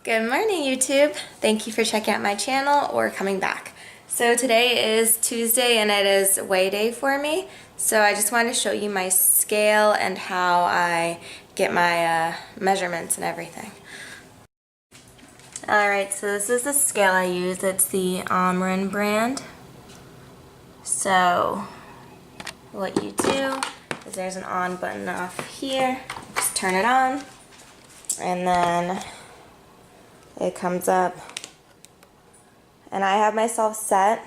Good morning, YouTube. Thank you for checking out my channel or coming back. So today is Tuesday and it is weigh day for me. So I just wanted to show you my scale and how I get my measurements and everything. Alright, so this is the scale I use. It's the Omron brand. So what you do is there's an on button off here. Just turn it on and then it comes up, and I have myself set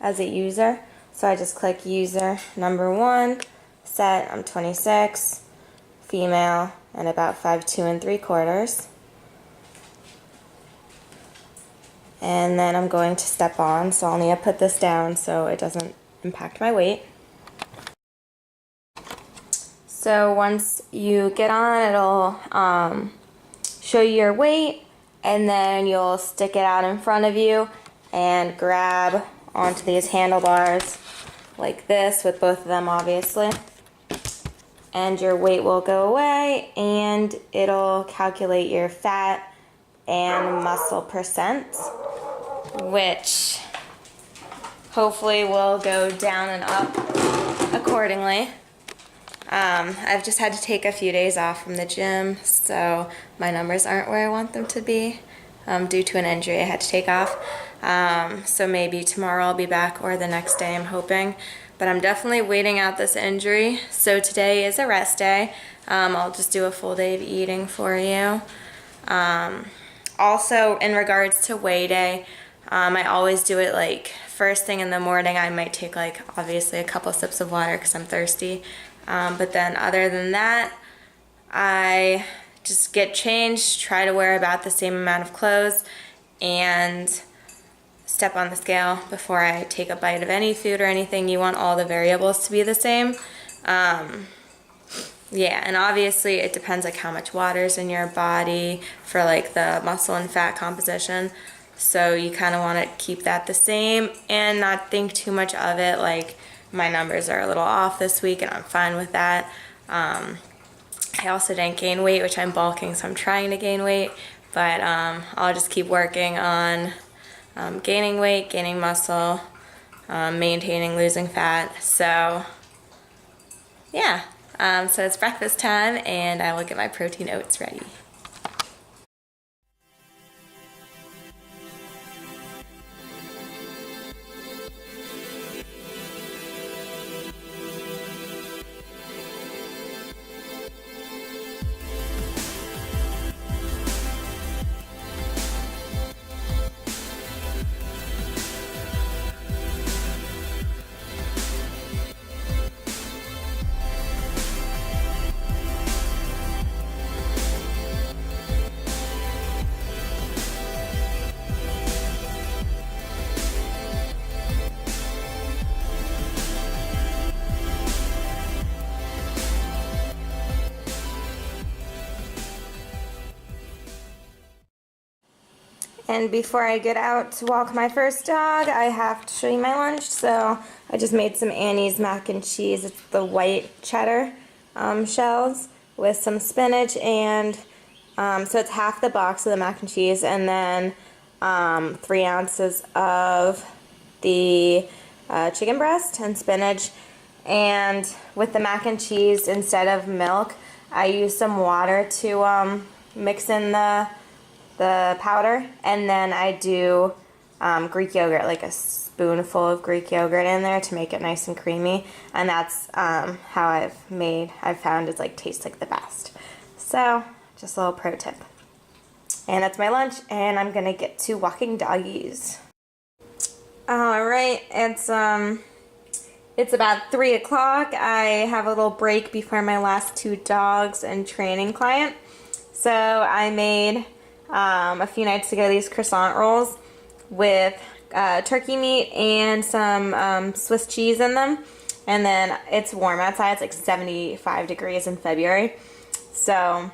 as a user, so I just click user number 1, set. I'm 26, female, and about 5'2 3/4. And then I'm going to step on, so I'll need to put this down so it doesn't impact my weight. So once you get on, it'll show you your weight, and then you'll stick it out in front of you and grab onto these handlebars like this with both of them, obviously. And your weight will go away and it'll calculate your fat and muscle percent, which hopefully will go down and up accordingly. I've just had to take a few days off from the gym, so my numbers aren't where I want them to be due to an injury I had to take off. So maybe tomorrow I'll be back, or the next day, I'm hoping. But I'm definitely waiting out this injury. So today is a rest day. I'll just do a full day of eating for you. Also, in regards to weigh day, I always do it like first thing in the morning. I might take like obviously a couple sips of water because I'm thirsty. But then other than that, I just get changed, try to wear about the same amount of clothes, and step on the scale before I take a bite of any food or anything. You want all the variables to be the same. Yeah, and obviously it depends like how much water's in your body for like the muscle and fat composition. So you kind of want to keep that the same and not think too much of it. Like, my numbers are a little off this week and I'm fine with that. I also didn't gain weight, which I'm bulking, so I'm trying to gain weight. But I'll just keep working on gaining weight, gaining muscle, maintaining, losing fat. So yeah, so it's breakfast time and I will get my protein oats ready. And before I get out to walk my first dog, I have to show you my lunch. So I just made some Annie's mac and cheese. It's the white cheddar shells with some spinach, and so it's half the box of the mac and cheese, and then 3 ounces of the chicken breast and spinach. And with the mac and cheese, instead of milk, I use some water to mix in the powder, and then I do Greek yogurt, like a spoonful of Greek yogurt in there to make it nice and creamy, and that's how I've found it like tastes like the best. So just a little pro tip. And that's my lunch, and I'm gonna get to walking doggies. Alright, it's about 3 o'clock. I have a little break before my last 2 dogs and training client. So I made a few nights ago these croissant rolls with turkey meat and some Swiss cheese in them. And then it's warm outside. It's like 75 degrees in February. So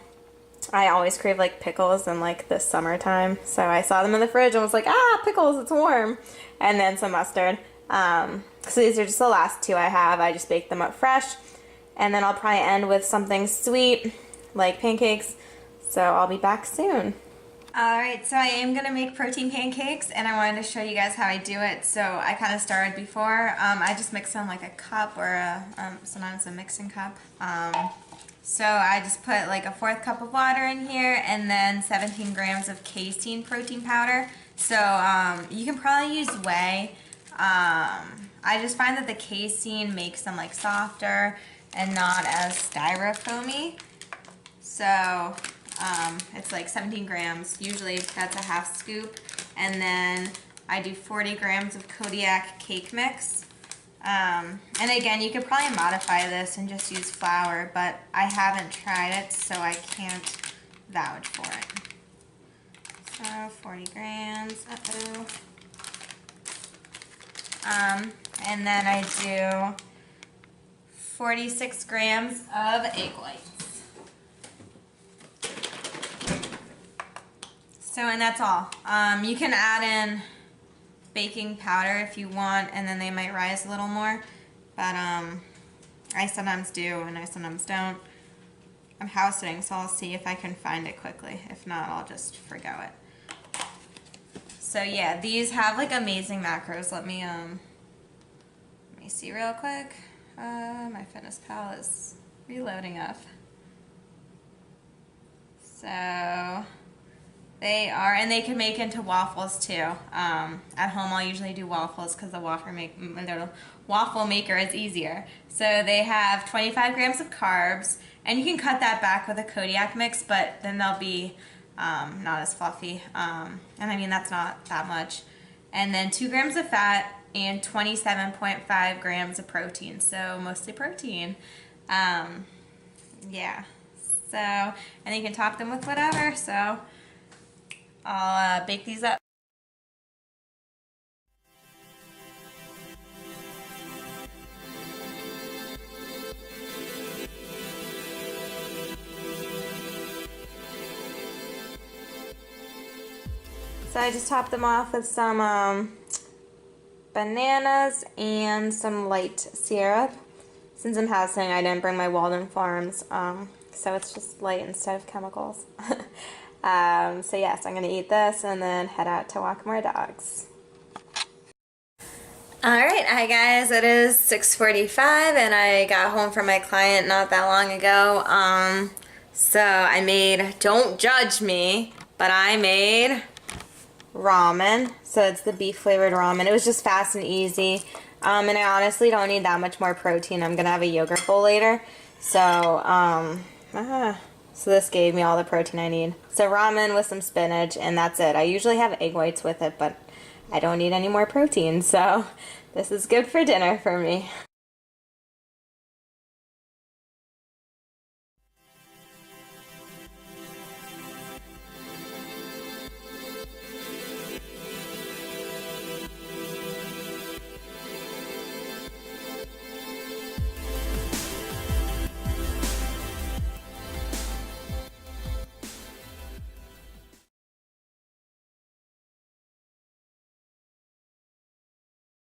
I always crave like pickles in like the summertime. So I saw them in the fridge and was like, ah, pickles, it's warm. And then some mustard. So these are just the last 2 I have. I just baked them up fresh. And then I'll probably end with something sweet like pancakes. So I'll be back soon. Alright, so I am going to make protein pancakes and I wanted to show you guys how I do it. So I kind of started before. I just mix them like a cup or sometimes a mixing cup. So I just put like a 1/4 cup of water in here and then 17 grams of casein protein powder. So you can probably use whey. I just find that the casein makes them like softer and not as styrofoamy. So it's like 17 grams. Usually that's a 1/2 scoop. And then I do 40 grams of Kodiak cake mix. And again, you could probably modify this and just use flour, but I haven't tried it, so I can't vouch for it. So 40 grams. Uh-oh. And then I do 46 grams of egg whites. So, and that's all. You can add in baking powder if you want, and then they might rise a little more. But I sometimes do, and I sometimes don't. I'm house sitting, so I'll see if I can find it quickly. If not, I'll just forgo it. So yeah, these have like amazing macros. Let me see real quick. My MyFitnessPal is reloading up. So they are, and they can make into waffles too. At home I'll usually do waffles because the waffle maker is easier. So they have 25 grams of carbs, and you can cut that back with a Kodiak mix, but then they'll be not as fluffy. And I mean, that's not that much. And then 2 grams of fat and 27.5 grams of protein. So mostly protein. Yeah. So, and you can top them with whatever. So I'll bake these up. So I just topped them off with some bananas and some light syrup. Since I'm house sitting, I didn't bring my Walden Farms, so it's just light instead of chemicals. So yes, I'm gonna eat this and then head out to walk more dogs. Alright, hi guys, it is 6:45 and I got home from my client not that long ago. So I made, don't judge me, but I made ramen. So it's the beef flavored ramen. It was just fast and easy. And I honestly don't need that much more protein. I'm gonna have a yogurt bowl later. So, so this gave me all the protein I need. So ramen with some spinach, and that's it. I usually have egg whites with it, but I don't need any more protein. So this is good for dinner for me.